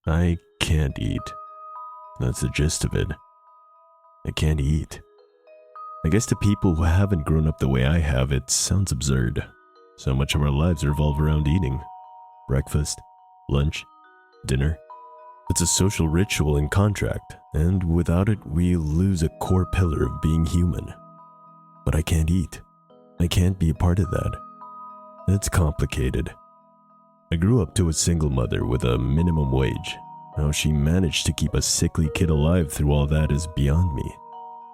I can't eat. That's the gist of it. I can't eat. I guess to people who haven't grown up the way I have, it sounds absurd. So much of our lives revolve around eating. Breakfast, lunch, dinner. It's a social ritual and contract, and without it, we lose a core pillar of being human. But I can't eat. I can't be a part of that. It's complicated. I grew up to a single mother with a minimum wage. How she managed to keep a sickly kid alive through all that is beyond me.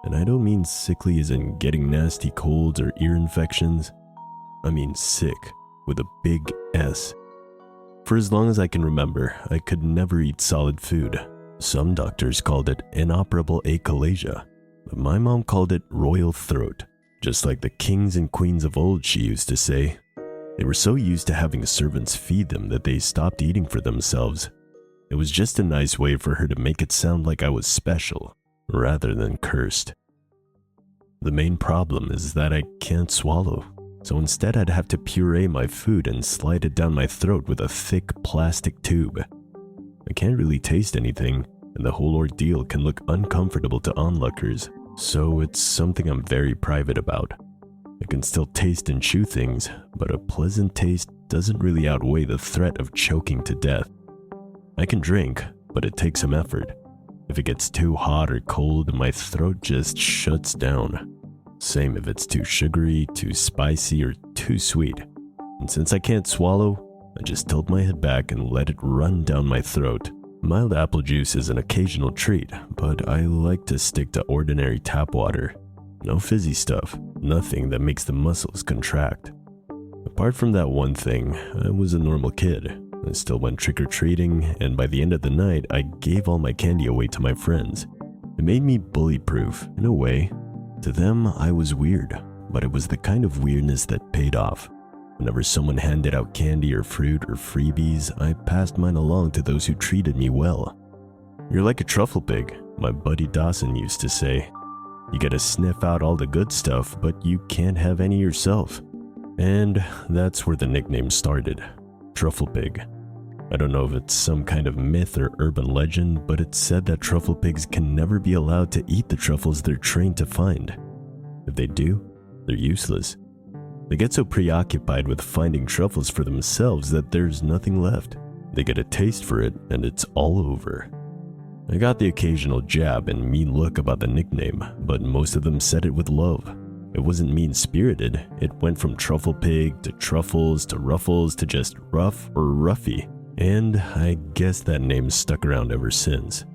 And I don't mean sickly as in getting nasty colds or ear infections. I mean sick, with a big S. For as long as I can remember, I could never eat solid food. Some doctors called it inoperable achalasia, but my mom called it royal throat, just like the kings and queens of old, she used to say. They were so used to having servants feed them that they stopped eating for themselves. It was just a nice way for her to make it sound like I was special, rather than cursed. The main problem is that I can't swallow, so instead I'd have to puree my food and slide it down my throat with a thick plastic tube. I can't really taste anything, and the whole ordeal can look uncomfortable to onlookers, so it's something I'm very private about. I can still taste and chew things, but a pleasant taste doesn't really outweigh the threat of choking to death. I can drink, but it takes some effort. If it gets too hot or cold, my throat just shuts down. Same if it's too sugary, too spicy, or too sweet. And since I can't swallow, I just tilt my head back and let it run down my throat. Mild apple juice is an occasional treat, but I like to stick to ordinary tap water. No fizzy stuff, nothing that makes the muscles contract. Apart from that one thing, I was a normal kid. I still went trick-or-treating, and by the end of the night, I gave all my candy away to my friends. It made me bully-proof, in a way. To them, I was weird, but it was the kind of weirdness that paid off. Whenever someone handed out candy or fruit or freebies, I passed mine along to those who treated me well. "You're like a truffle pig," my buddy Dawson used to say. "You get to sniff out all the good stuff, but you can't have any yourself." And that's where the nickname started, Truffle Pig. I don't know if it's some kind of myth or urban legend, but it's said that truffle pigs can never be allowed to eat the truffles they're trained to find. If they do, they're useless. They get so preoccupied with finding truffles for themselves that there's nothing left. They get a taste for it and it's all over. I got the occasional jab and mean look about the nickname, but most of them said it with love. It wasn't mean-spirited. It went from truffle pig to truffles to ruffles to just rough or ruffy. And I guess that name stuck around ever since.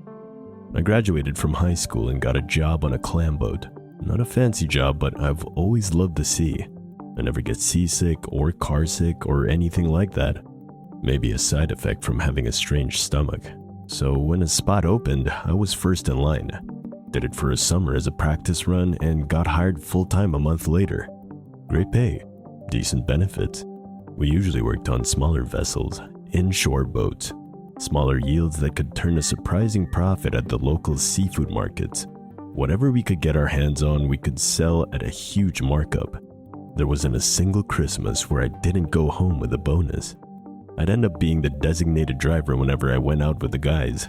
I graduated from high school and got a job on a clam boat. Not a fancy job, but I've always loved the sea. I never get seasick or carsick or anything like that. Maybe a side effect from having a strange stomach. So when a spot opened, I was first in line. Did it for a summer as a practice run and got hired full-time a month later. Great pay, decent benefits. We usually worked on smaller vessels, inshore boats, smaller yields that could turn a surprising profit at the local seafood markets. Whatever we could get our hands on, we could sell at a huge markup. There wasn't a single Christmas where I didn't go home with a bonus. I'd end up being the designated driver whenever I went out with the guys.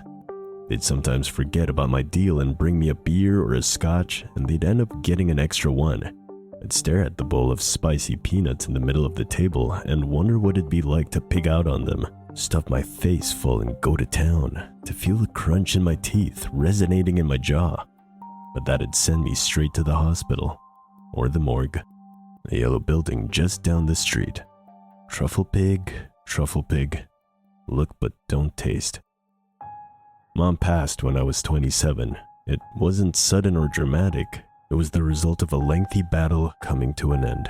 They'd sometimes forget about my deal and bring me a beer or a scotch, and they'd end up getting an extra one. I'd stare at the bowl of spicy peanuts in the middle of the table and wonder what it'd be like to pig out on them, stuff my face full and go to town, to feel the crunch in my teeth resonating in my jaw. But that'd send me straight to the hospital, or the morgue, a yellow building just down the street. Truffle pig, look but don't taste. Mom passed when I was 27. It wasn't sudden or dramatic. It was the result of a lengthy battle coming to an end.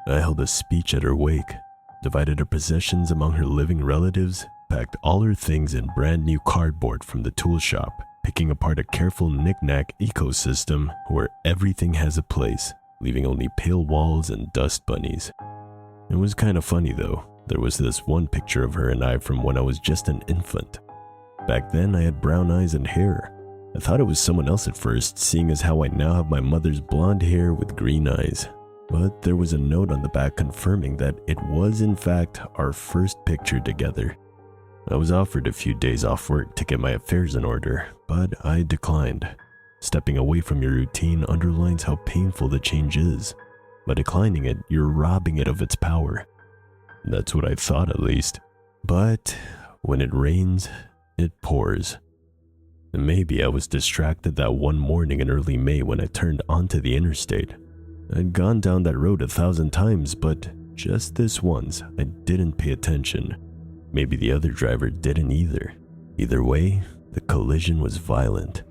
I held a speech at her wake, divided her possessions among her living relatives, packed all her things in brand new cardboard from the tool shop, picking apart a careful knick-knack ecosystem where everything has a place, leaving only pale walls and dust bunnies. It was kind of funny though. There was this one picture of her and I from when I was just an infant. Back then I had brown eyes and hair. I thought it was someone else at first, seeing as how I now have my mother's blonde hair with green eyes. But there was a note on the back confirming that it was in fact our first picture together. I was offered a few days off work to get my affairs in order, but I declined. Stepping away from your routine underlines how painful the change is. By declining it, you're robbing it of its power. That's what I thought, at least. But when it rains, it pours. And maybe I was distracted that one morning in early May when I turned onto the interstate. I'd gone down that road 1,000 times, but just this once, I didn't pay attention. Maybe the other driver didn't either. Either way, the collision was violent.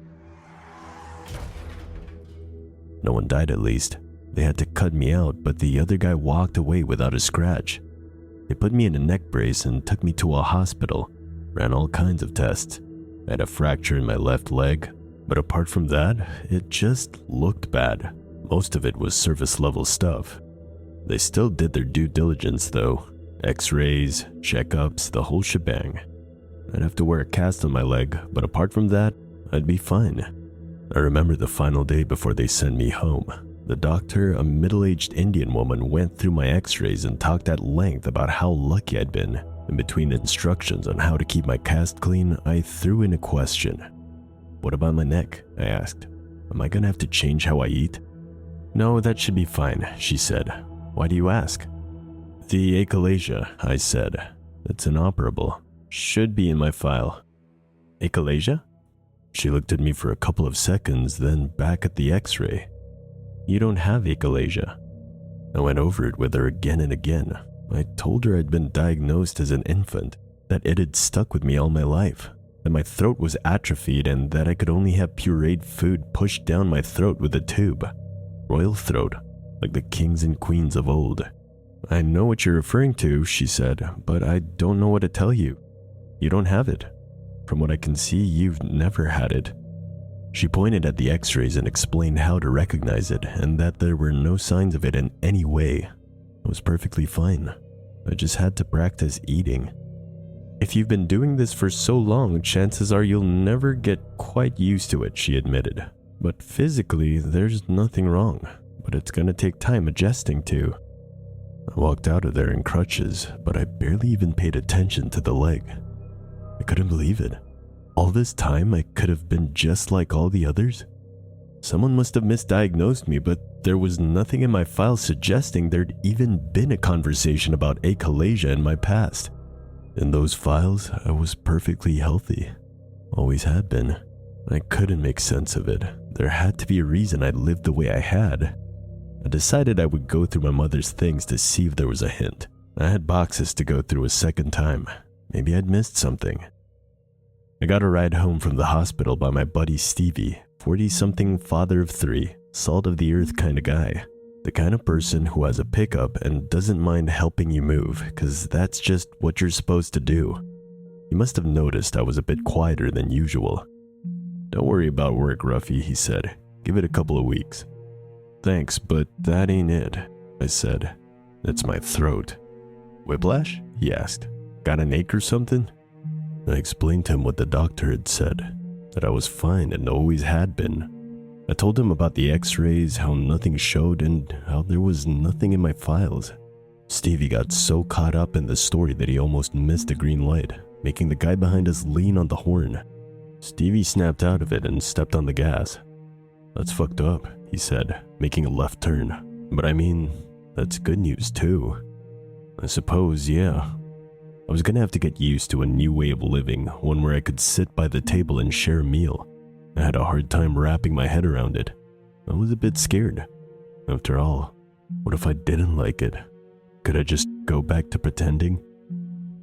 No one died, at least. They had to cut me out, but the other guy walked away without a scratch. They put me in a neck brace and took me to a hospital. Ran all kinds of tests. I had a fracture in my left leg, but apart from that, it just looked bad. Most of it was surface level stuff. They still did their due diligence though. X-rays, checkups, the whole shebang. I'd have to wear a cast on my leg, but apart from that, I'd be fine. I remember the final day before they sent me home. The doctor, a middle-aged Indian woman, went through my x-rays and talked at length about how lucky I'd been. In between instructions on how to keep my cast clean, I threw in a question. "What about my neck?" I asked. "Am I gonna have to change how I eat?" "No, that should be fine," she said. "Why do you ask?" "The achalasia," I said. "It's inoperable. Should be in my file." "Achalasia?" She looked at me for a couple of seconds, then back at the x-ray. "You don't have achalasia." I went over it with her again and again. I told her I'd been diagnosed as an infant, that it had stuck with me all my life, that my throat was atrophied and that I could only have pureed food pushed down my throat with a tube. Royal throat, like the kings and queens of old. "I know what you're referring to," she said, "but I don't know what to tell you. You don't have it. From what I can see, you've never had it." She pointed at the x-rays and explained how to recognize it and that there were no signs of it in any way. I was perfectly fine. I just had to practice eating. "If you've been doing this for so long, chances are you'll never get quite used to it," she admitted. "But physically, there's nothing wrong, but it's gonna take time adjusting to." I walked out of there in crutches, but I barely even paid attention to the leg. I couldn't believe it. All this time, I could have been just like all the others. Someone must have misdiagnosed me, but there was nothing in my file suggesting there'd even been a conversation about achalasia in my past. In those files, I was perfectly healthy. Always had been. I couldn't make sense of it. There had to be a reason I'd lived the way I had. I decided I would go through my mother's things to see if there was a hint. I had boxes to go through a second time. Maybe I'd missed something. I got a ride home from the hospital by my buddy Stevie, 40-something father of 3, salt of the earth kind of guy. The kind of person who has a pickup and doesn't mind helping you move, because that's just what you're supposed to do. He must have noticed I was a bit quieter than usual. "Don't worry about work, Ruffy," he said. "Give it a couple of weeks." "Thanks, but that ain't it," I said. "It's my throat." "Whiplash?" he asked. "Got an ache or something?" I explained to him what the doctor had said, that I was fine and always had been. I told him about the x-rays, how nothing showed, and how there was nothing in my files. Stevie got so caught up in the story that he almost missed a green light, making the guy behind us lean on the horn. Stevie snapped out of it and stepped on the gas. "That's fucked up," he said, making a left turn. "But I mean, that's good news too." "I suppose, yeah." I was gonna have to get used to a new way of living, one where I could sit by the table and share a meal. I had a hard time wrapping my head around it. I was a bit scared. After all, what if I didn't like it? Could I just go back to pretending?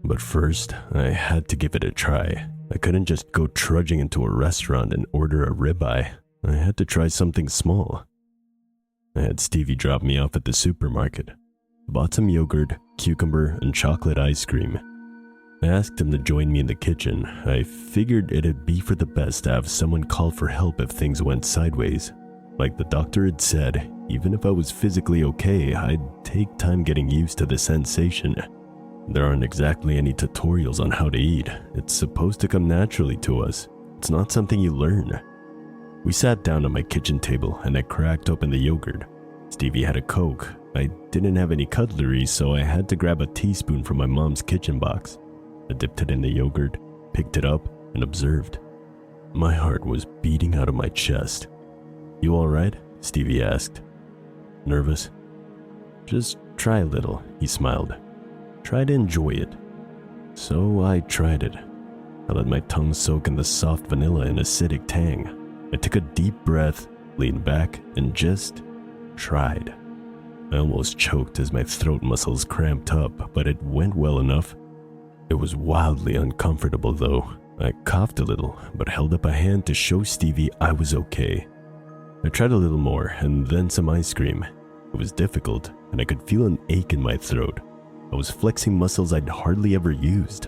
But first, I had to give it a try. I couldn't just go trudging into a restaurant and order a ribeye. I had to try something small. I had Stevie drop me off at the supermarket. Bought some yogurt, cucumber, and chocolate ice cream. I asked him to join me in the kitchen. I figured it'd be for the best to have someone call for help if things went sideways. Like the doctor had said, even if I was physically okay, I'd take time getting used to the sensation. There aren't exactly any tutorials on how to eat. It's supposed to come naturally to us. It's not something you learn. We sat down at my kitchen table and I cracked open the yogurt. Stevie had a Coke. I didn't have any cutlery, so I had to grab a teaspoon from my mom's kitchen box. I dipped it in the yogurt, picked it up, and observed. My heart was beating out of my chest. "You alright?" Stevie asked. "Nervous?" "Just try a little," he smiled. "Try to enjoy it." So I tried it. I let my tongue soak in the soft vanilla and acidic tang. I took a deep breath, leaned back, and just tried. I almost choked as my throat muscles cramped up, but it went well enough. It was wildly uncomfortable though. I coughed a little, but held up a hand to show Stevie I was okay. I tried a little more, and then some ice cream. It was difficult, and I could feel an ache in my throat. I was flexing muscles I'd hardly ever used.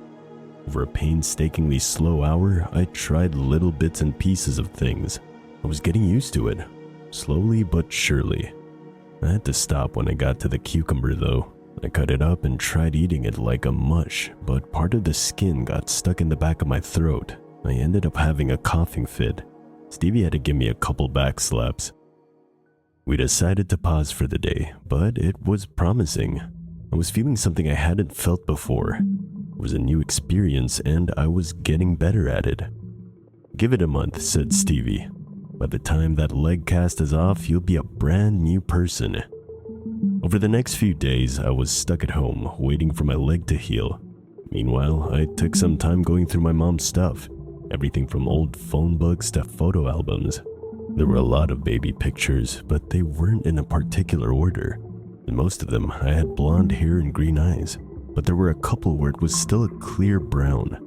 Over a painstakingly slow hour, I tried little bits and pieces of things. I was getting used to it, slowly but surely. I had to stop when I got to the cucumber though. I cut it up and tried eating it like a mush, but part of the skin got stuck in the back of my throat. I ended up having a coughing fit. Stevie had to give me a couple back slaps. We decided to pause for the day, but it was promising. I was feeling something I hadn't felt before. It was a new experience and I was getting better at it. "Give it a month," said Stevie. "By the time that leg cast is off, you'll be a brand new person." Over the next few days, I was stuck at home, waiting for my leg to heal. Meanwhile, I took some time going through my mom's stuff, everything from old phone books to photo albums. There were a lot of baby pictures, but they weren't in a particular order. In most of them, I had blonde hair and green eyes, but there were a couple where it was still a clear brown.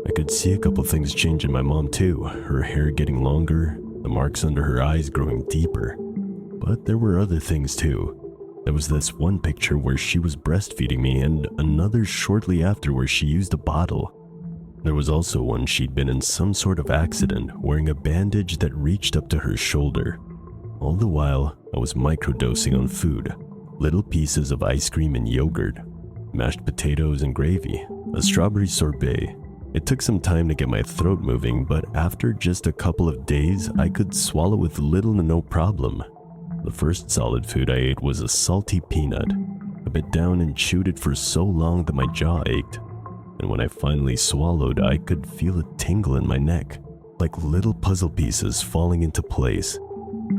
I could see a couple things change in my mom too, her hair getting longer, the marks under her eyes growing deeper. But there were other things too. There was this one picture where she was breastfeeding me and another shortly after where she used a bottle. There was also one she'd been in some sort of accident, wearing a bandage that reached up to her shoulder. All the while, I was microdosing on food, little pieces of ice cream and yogurt, mashed potatoes and gravy, a strawberry sorbet. It took some time to get my throat moving, but after just a couple of days, I could swallow with little to no problem. The first solid food I ate was a salty peanut. I bit down and chewed it for so long that my jaw ached. And when I finally swallowed, I could feel a tingle in my neck, like little puzzle pieces falling into place.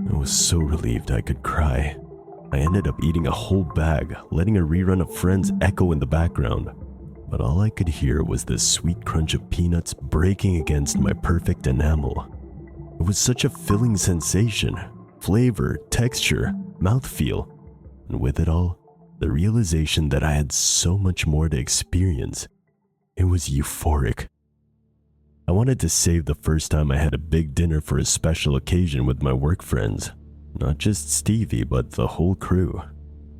I was so relieved I could cry. I ended up eating a whole bag, letting a rerun of Friends echo in the background. But all I could hear was the sweet crunch of peanuts breaking against my perfect enamel. It was such a filling sensation. Flavor, texture, mouthfeel, and with it all, the realization that I had so much more to experience. It was euphoric. I wanted to save the first time I had a big dinner for a special occasion with my work friends. Not just Stevie, but the whole crew.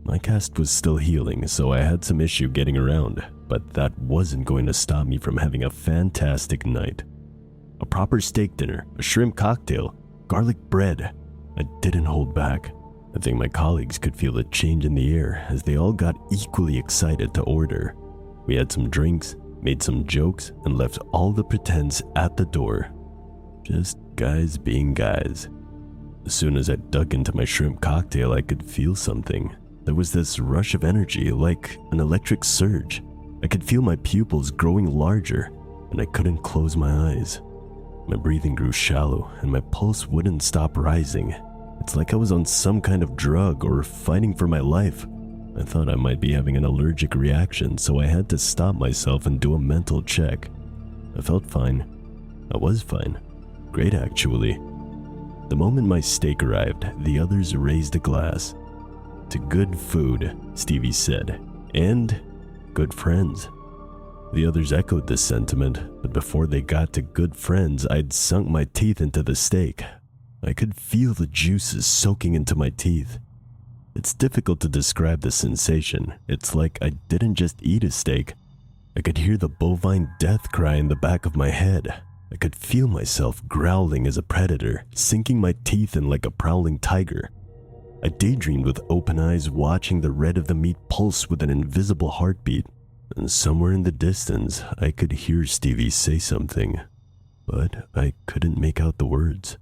My cast was still healing, so I had some issue getting around, but that wasn't going to stop me from having a fantastic night. A proper steak dinner, a shrimp cocktail, garlic bread. I didn't hold back. I think my colleagues could feel the change in the air as they all got equally excited to order. We had some drinks, made some jokes, and left all the pretense at the door. Just guys being guys. As soon as I dug into my shrimp cocktail, I could feel something. There was this rush of energy, like an electric surge. I could feel my pupils growing larger, and I couldn't close my eyes. My breathing grew shallow, and my pulse wouldn't stop rising. It's like I was on some kind of drug or fighting for my life. I thought I might be having an allergic reaction, so I had to stop myself and do a mental check. I felt fine. I was fine. Great, actually. The moment my steak arrived, the others raised a glass. To good food, Stevie said, and good friends. The others echoed this sentiment, but before they got to good friends, I'd sunk my teeth into the steak. I could feel the juices soaking into my teeth. It's difficult to describe the sensation. It's like I didn't just eat a steak. I could hear the bovine death cry in the back of my head. I could feel myself growling as a predator, sinking my teeth in like a prowling tiger. I daydreamed with open eyes, watching the red of the meat pulse with an invisible heartbeat. And somewhere in the distance, I could hear Stevie say something, but I couldn't make out the words.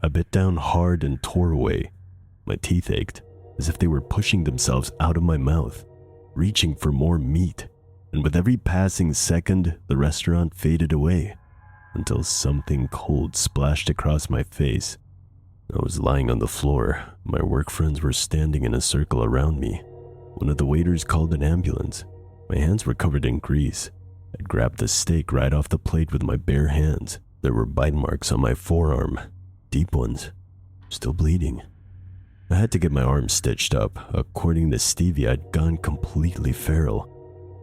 I bit down hard and tore away. My teeth ached, as if they were pushing themselves out of my mouth, reaching for more meat. and with every passing second, the restaurant faded away until something cold splashed across my face. I was lying on the floor. My work friends were standing in a circle around me. One of the waiters called an ambulance. My hands were covered in grease. I'd grabbed the steak right off the plate with my bare hands. There were bite marks on my forearm, deep ones, still bleeding. I had to get my arm stitched up. According to Stevie, I'd gone completely feral.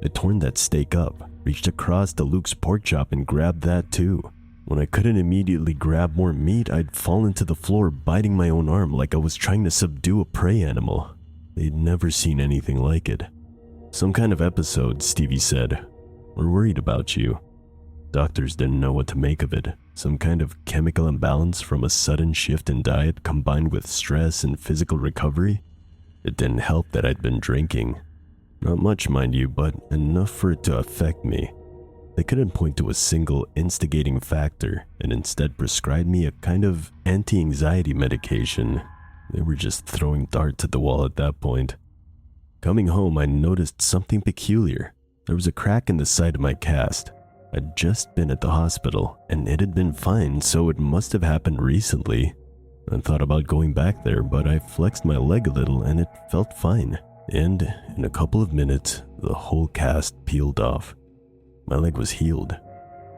I'd torn that steak up, reached across to Luke's pork chop and grabbed that too. When I couldn't immediately grab more meat, I'd fallen to the floor biting my own arm like I was trying to subdue a prey animal. They'd never seen anything like it. Some kind of episode, Stevie said. We're worried about you. Doctors didn't know what to make of it. Some kind of chemical imbalance from a sudden shift in diet combined with stress and physical recovery. It didn't help that I'd been drinking. Not much, mind you, but enough for it to affect me. They couldn't point to a single instigating factor and instead prescribed me a kind of anti-anxiety medication. They were just throwing darts at the wall at that point. Coming home, I noticed something peculiar. There was a crack in the side of my cast. I'd just been at the hospital, and it had been fine, so it must have happened recently. I thought about going back there, but I flexed my leg a little and it felt fine. And in a couple of minutes, the whole cast peeled off. My leg was healed.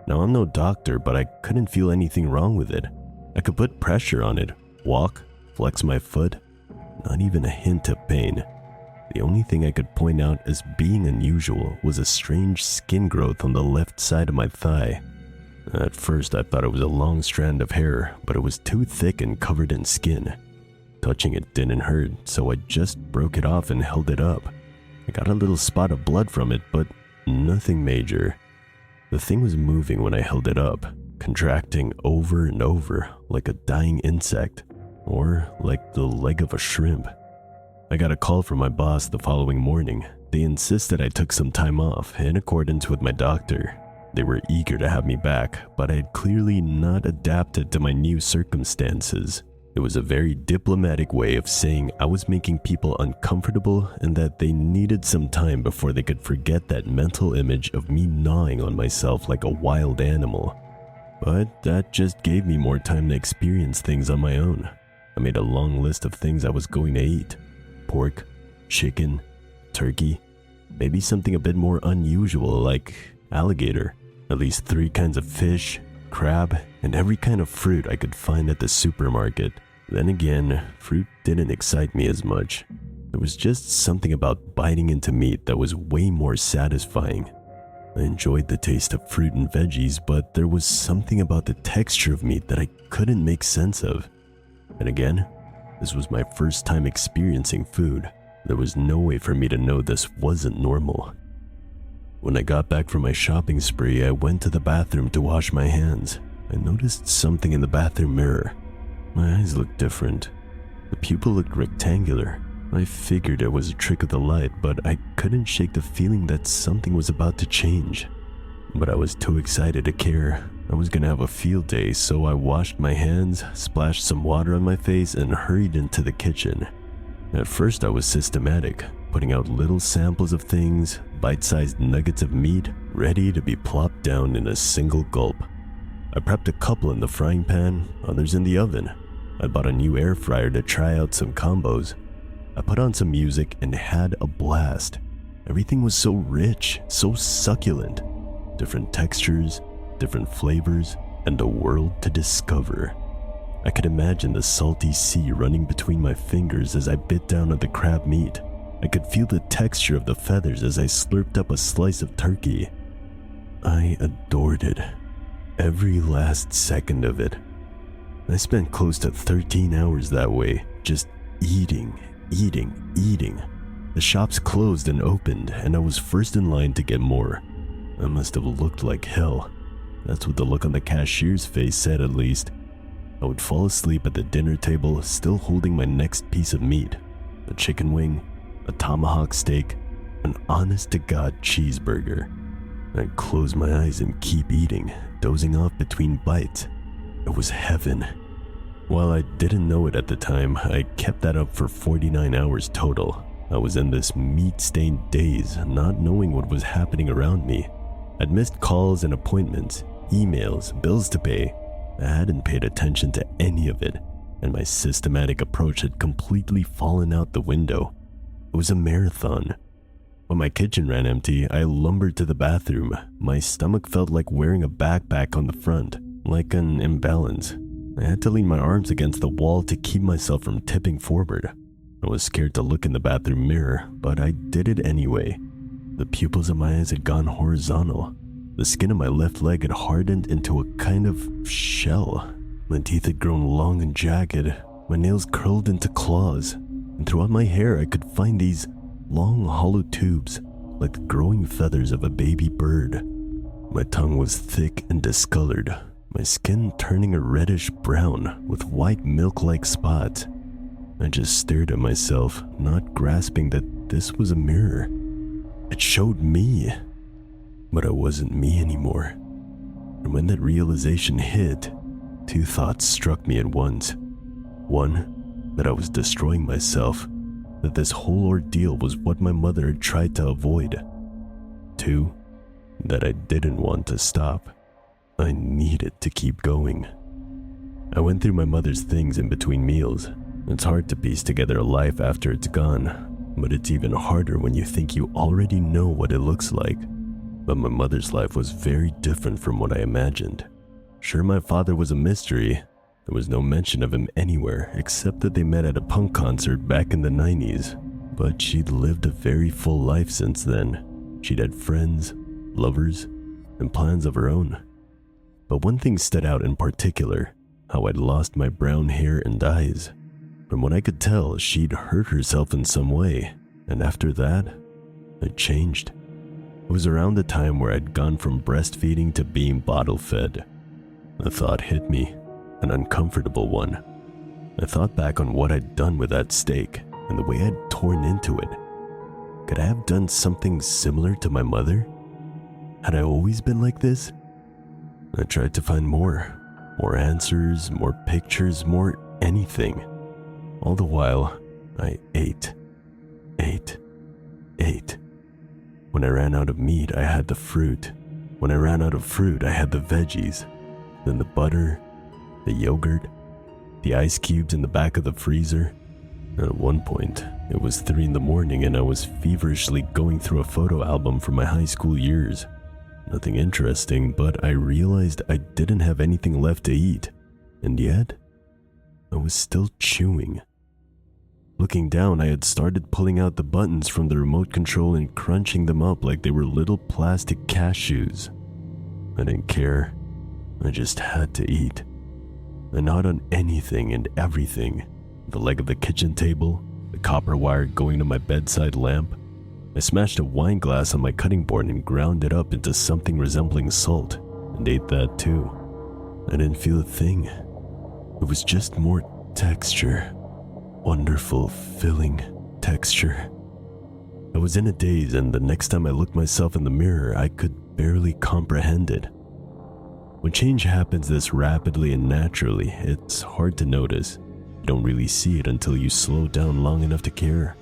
Now, I'm no doctor, but I couldn't feel anything wrong with it. I could put pressure on it, walk, flex my foot. Not even a hint of pain. The only thing I could point out as being unusual was a strange skin growth on the left side of my thigh. At first, I thought it was a long strand of hair, but it was too thick and covered in skin. Touching it didn't hurt, so I just broke it off and held it up. I got a little spot of blood from it, but nothing major. The thing was moving when I held it up, contracting over and over like a dying insect, or like the leg of a shrimp. I got a call from my boss the following morning. They insisted I took some time off in accordance with my doctor. They were eager to have me back, but I had clearly not adapted to my new circumstances. It was a very diplomatic way of saying I was making people uncomfortable and that they needed some time before they could forget that mental image of me gnawing on myself like a wild animal. But that just gave me more time to experience things on my own. I made a long list of things I was going to eat. Pork, chicken, turkey, maybe something a bit more unusual like alligator, at least 3 kinds of fish, crab, and every kind of fruit I could find at the supermarket. Then again, fruit didn't excite me as much. There was just something about biting into meat that was way more satisfying. I enjoyed the taste of fruit and veggies, but there was something about the texture of meat that I couldn't make sense of. And again, this was my first time experiencing food. There was no way for me to know this wasn't normal. When I got back from my shopping spree, I went to the bathroom to wash my hands. I noticed something in the bathroom mirror. My eyes looked different. The pupil looked rectangular. I figured it was a trick of the light, but I couldn't shake the feeling that something was about to change. But I was too excited to care. I was gonna have a field day, so I washed my hands, splashed some water on my face, and hurried into the kitchen. At first I was systematic, putting out little samples of things, bite-sized nuggets of meat, ready to be plopped down in a single gulp. I prepped a couple in the frying pan, others in the oven. I bought a new air fryer to try out some combos. I put on some music and had a blast. Everything was so rich, so succulent. Different textures, different flavors, and a world to discover. I could imagine the salty sea running between my fingers as I bit down on the crab meat. I could feel the texture of the feathers as I slurped up a slice of turkey. I adored it. Every last second of it. I spent close to 13 hours that way, just eating. The shops closed and opened, and I was first in line to get more. I must have looked like hell. That's what the look on the cashier's face said, at least. I would fall asleep at the dinner table, still holding my next piece of meat. A chicken wing, a tomahawk steak, an honest-to-God cheeseburger. I'd close my eyes and keep eating, dozing off between bites. It was heaven. While I didn't know it at the time, I kept that up for 49 hours total. I was in this meat-stained daze, not knowing what was happening around me. I'd missed calls and appointments, emails, bills to pay. I hadn't paid attention to any of it, and my systematic approach had completely fallen out the window. It was a marathon. When my kitchen ran empty, I lumbered to the bathroom. My stomach felt like wearing a backpack on the front, like an imbalance. I had to lean my arms against the wall to keep myself from tipping forward. I was scared to look in the bathroom mirror, but I did it anyway. The pupils of my eyes had gone horizontal. The skin of my left leg had hardened into a kind of shell. My teeth had grown long and jagged. My nails curled into claws. And throughout my hair, I could find these long, hollow tubes, like the growing feathers of a baby bird. My tongue was thick and discolored, my skin turning a reddish brown with white milk-like spots. I just stared at myself, not grasping that this was a mirror. It showed me, but I wasn't me anymore. And when that realization hit, two thoughts struck me at once. One, that I was destroying myself, that this whole ordeal was what my mother had tried to avoid. Two, that I didn't want to stop. I needed to keep going. I went through my mother's things in between meals. It's hard to piece together a life after it's gone, but it's even harder when you think you already know what it looks like. But my mother's life was very different from what I imagined. Sure, my father was a mystery. There was no mention of him anywhere except that they met at a punk concert back in the 90s. But she'd lived a very full life since then. She'd had friends, lovers, and plans of her own. But one thing stood out in particular, how I'd lost my brown hair and eyes. From what I could tell, she'd hurt herself in some way, and after that, I'd changed. It was around the time where I'd gone from breastfeeding to being bottle-fed. A thought hit me, an uncomfortable one. I thought back on what I'd done with that steak and the way I'd torn into it. Could I have done something similar to my mother? Had I always been like this? I tried to find more answers, more pictures, more anything. All the while, I ate. When I ran out of meat, I had the fruit. When I ran out of fruit, I had the veggies. Then the butter, the yogurt, the ice cubes in the back of the freezer. And at one point, it was 3 a.m. and I was feverishly going through a photo album from my high school years. Nothing interesting, but I realized I didn't have anything left to eat. And yet, I was still chewing. Looking down, I had started pulling out the buttons from the remote control and crunching them up like they were little plastic cashews. I didn't care. I just had to eat. I gnawed on anything and everything. The leg of the kitchen table, the copper wire going to my bedside lamp. I smashed a wine glass on my cutting board and ground it up into something resembling salt, and ate that too. I didn't feel a thing. It was just more texture. Wonderful, filling texture. I was in a daze, and the next time I looked myself in the mirror, I could barely comprehend it. When change happens this rapidly and naturally, it's hard to notice. You don't really see it until you slow down long enough to care.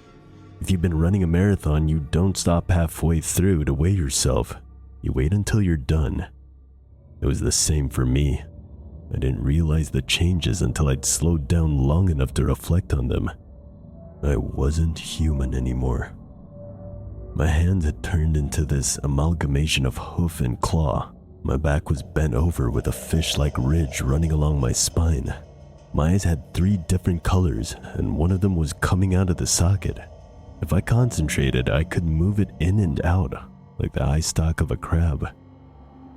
If you've been running a marathon, you don't stop halfway through to weigh yourself. You wait until you're done. It was the same for me. I didn't realize the changes until I'd slowed down long enough to reflect on them. I wasn't human anymore. My hands had turned into this amalgamation of hoof and claw. My back was bent over with a fish-like ridge running along my spine. My eyes had 3 different colors, and one of them was coming out of the socket. If I concentrated, I could move it in and out, like the eye stalk of a crab.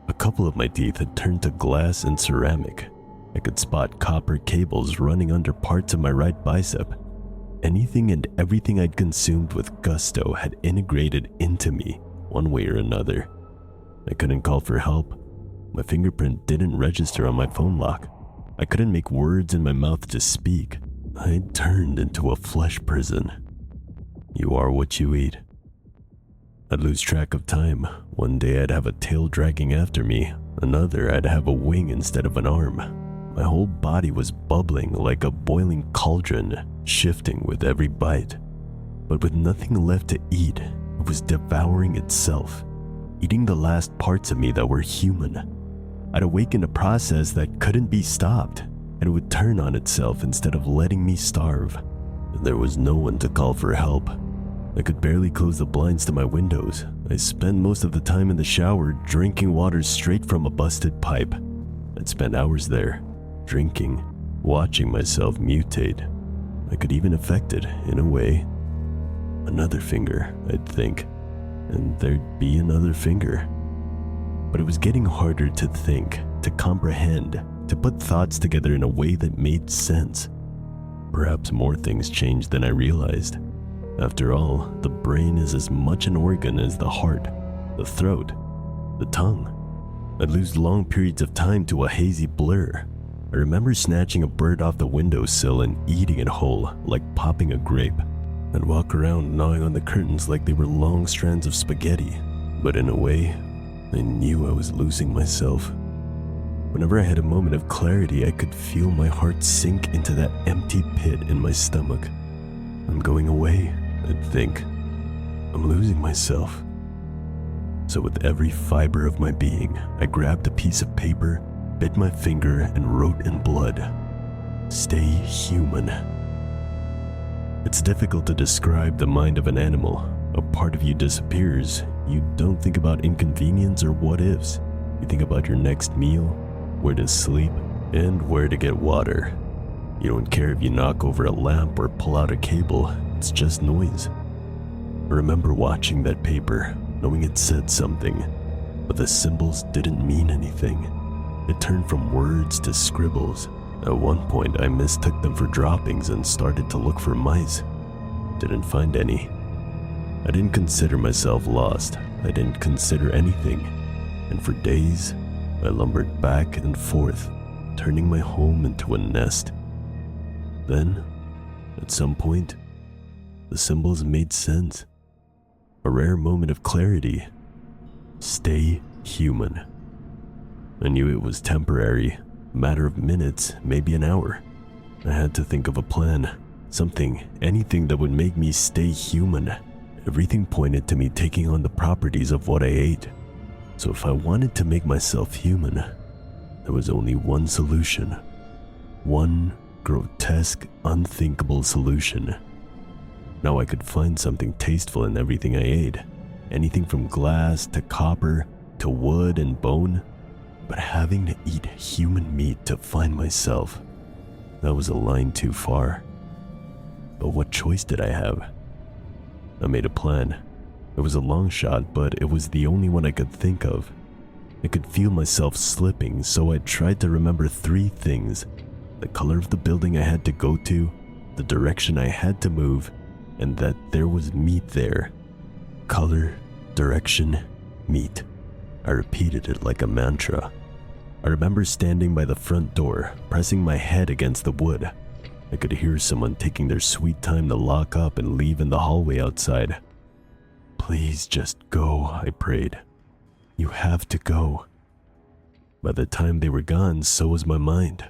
A couple of my teeth had turned to glass and ceramic. I could spot copper cables running under parts of my right bicep. Anything and everything I'd consumed with gusto had integrated into me, one way or another. I couldn't call for help. My fingerprint didn't register on my phone lock. I couldn't make words in my mouth to speak. I'd turned into a flesh prison. You are what you eat. I'd lose track of time. One day I'd have a tail dragging after me. Another I'd have a wing instead of an arm. My whole body was bubbling like a boiling cauldron, shifting with every bite. but with nothing left to eat, it was devouring itself, eating the last parts of me that were human. I'd awakened a process that couldn't be stopped, and it would turn on itself instead of letting me starve. There was no one to call for help. I could barely close the blinds to my windows. I spent most of the time in the shower drinking water straight from a busted pipe. I'd spend hours there, drinking, watching myself mutate. I could even affect it, in a way. Another finger, I'd think, and there'd be another finger. But it was getting harder to think, to comprehend, to put thoughts together in a way that made sense. Perhaps more things changed than I realized. After all, the brain is as much an organ as the heart, the throat, the tongue. I'd lose long periods of time to a hazy blur. I remember snatching a bird off the windowsill and eating it whole, like popping a grape. I'd walk around gnawing on the curtains like they were long strands of spaghetti. But in a way, I knew I was losing myself. Whenever I had a moment of clarity, I could feel my heart sink into that empty pit in my stomach. I'm going away, I'd think. I'm losing myself. So with every fiber of my being, I grabbed a piece of paper, bit my finger, and wrote in blood, "Stay human." It's difficult to describe the mind of an animal. A part of you disappears. You don't think about inconvenience or what-ifs. You think about your next meal, where to sleep, and where to get water. You don't care if you knock over a lamp or pull out a cable. It's just noise. I remember watching that paper, knowing it said something, but the symbols didn't mean anything. It turned from words to scribbles. At one point, I mistook them for droppings and started to look for mice. Didn't find any. I didn't consider myself lost. I didn't consider anything. And for days, I lumbered back and forth, turning my home into a nest. Then, at some point, the symbols made sense. A rare moment of clarity. Stay human. I knew it was temporary, a matter of minutes, maybe an hour. I had to think of a plan, something, anything that would make me stay human. Everything pointed to me taking on the properties of what I ate. So if I wanted to make myself human, there was only one solution. One grotesque, unthinkable solution. Now I could find something tasteful in everything I ate. Anything from glass to copper to wood and bone. But having to eat human meat to find myself, that was a line too far. But what choice did I have? I made a plan. It was a long shot, but it was the only one I could think of. I could feel myself slipping, so I tried to remember 3 things: the color of the building I had to go to, the direction I had to move, and that there was meat there. Color, direction, meat. I repeated it like a mantra. I remember standing by the front door, pressing my head against the wood. I could hear someone taking their sweet time to lock up and leave in the hallway outside. Please just go, I prayed. You have to go. By the time they were gone, so was my mind.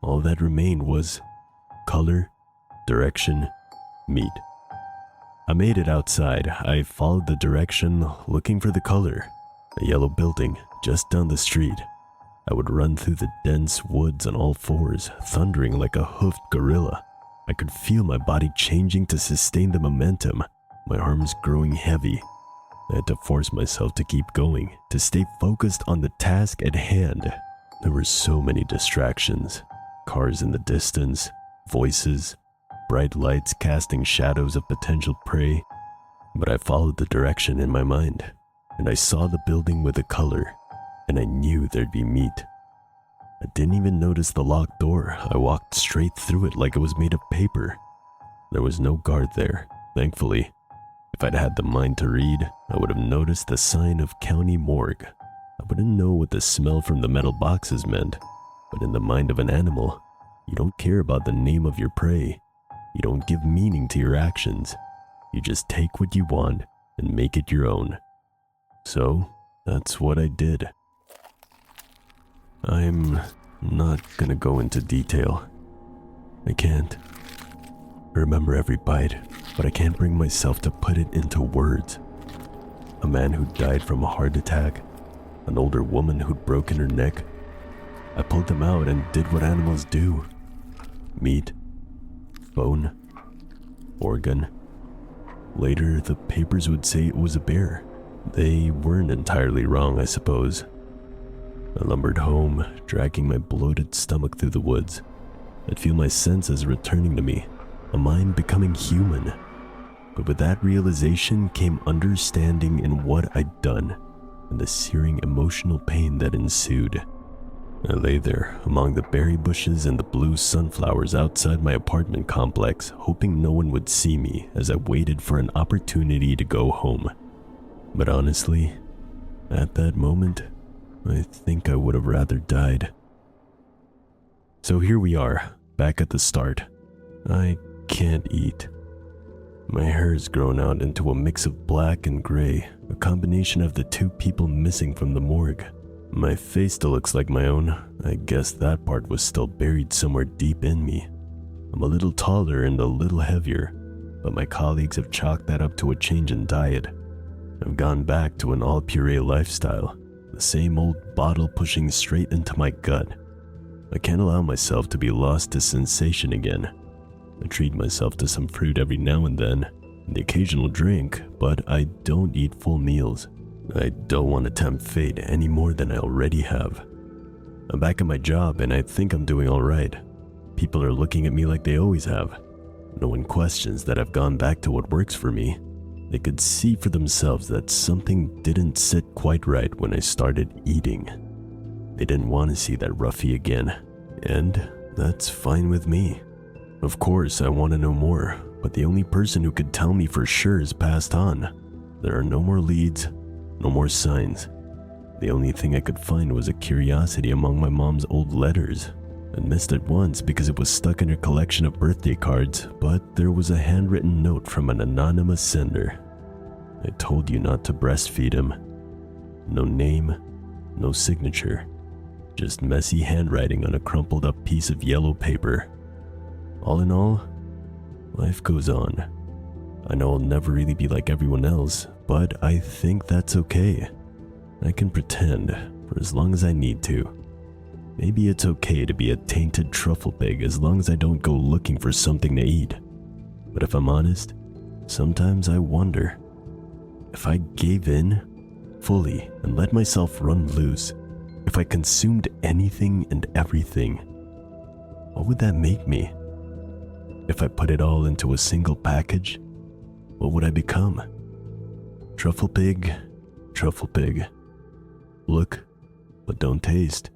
All that remained was color, direction, meat. I made it outside. I followed the direction, looking for the color. A yellow building just down the street. I would run through the dense woods on all fours, thundering like a hoofed gorilla. I could feel my body changing to sustain the momentum, my arms growing heavy. I had to force myself to keep going, to stay focused on the task at hand. There were so many distractions. Cars in the distance, voices, bright lights casting shadows of potential prey. But I followed the direction in my mind, and I saw the building with the color, and I knew there'd be meat. I didn't even notice the locked door. I walked straight through it like it was made of paper. There was no guard there, thankfully. If I'd had the mind to read, I would have noticed the sign of County Morgue. I wouldn't know what the smell from the metal boxes meant, but in the mind of an animal, you don't care about the name of your prey. You don't give meaning to your actions. You just take what you want and make it your own. So, that's what I did. I'm not gonna go into detail. I can't. I remember every bite, but I can't bring myself to put it into words. A man who died from a heart attack, an older woman who'd broken her neck. I pulled them out and did what animals do. Meat, bone, organ. Later, the papers would say it was a bear. They weren't entirely wrong, I suppose. I lumbered home, dragging my bloated stomach through the woods. I'd feel my senses returning to me, a mind becoming human. But with that realization came understanding in what I'd done, and the searing emotional pain that ensued. I lay there among the berry bushes and the blue sunflowers outside my apartment complex, hoping no one would see me as I waited for an opportunity to go home. But honestly, at that moment, I think I would have rather died. So here we are, back at the start. I can't eat. My hair's grown out into a mix of black and gray, a combination of the two people missing from the morgue. My face still looks like my own. I guess that part was still buried somewhere deep in me. I'm a little taller and a little heavier, but my colleagues have chalked that up to a change in diet. I've gone back to an all-puree lifestyle, the same old bottle pushing straight into my gut. I can't allow myself to be lost to sensation again. I treat myself to some fruit every now and then, and the occasional drink, but I don't eat full meals. I don't want to tempt fate any more than I already have. I'm back at my job and I think I'm doing alright. People are looking at me like they always have. No one questions that I've gone back to what works for me. They could see for themselves that something didn't sit quite right when I started eating. They didn't want to see that roughie again, and that's fine with me. Of course, I want to know more, but the only person who could tell me for sure is passed on. There are no more leads, no more signs. The only thing I could find was a curiosity among my mom's old letters. I missed it once because it was stuck in her collection of birthday cards, but there was a handwritten note from an anonymous sender. I told you not to breastfeed him. No name, no signature, just messy handwriting on a crumpled up piece of yellow paper. All in all, life goes on. I know I'll never really be like everyone else, but I think that's okay. I can pretend for as long as I need to. Maybe it's okay to be a tainted truffle pig as long as I don't go looking for something to eat. But if I'm honest, sometimes I wonder, if I gave in fully and let myself run loose, if I consumed anything and everything, what would that make me? If I put it all into a single package, what would I become? Truffle pig, truffle pig. Look, but don't taste.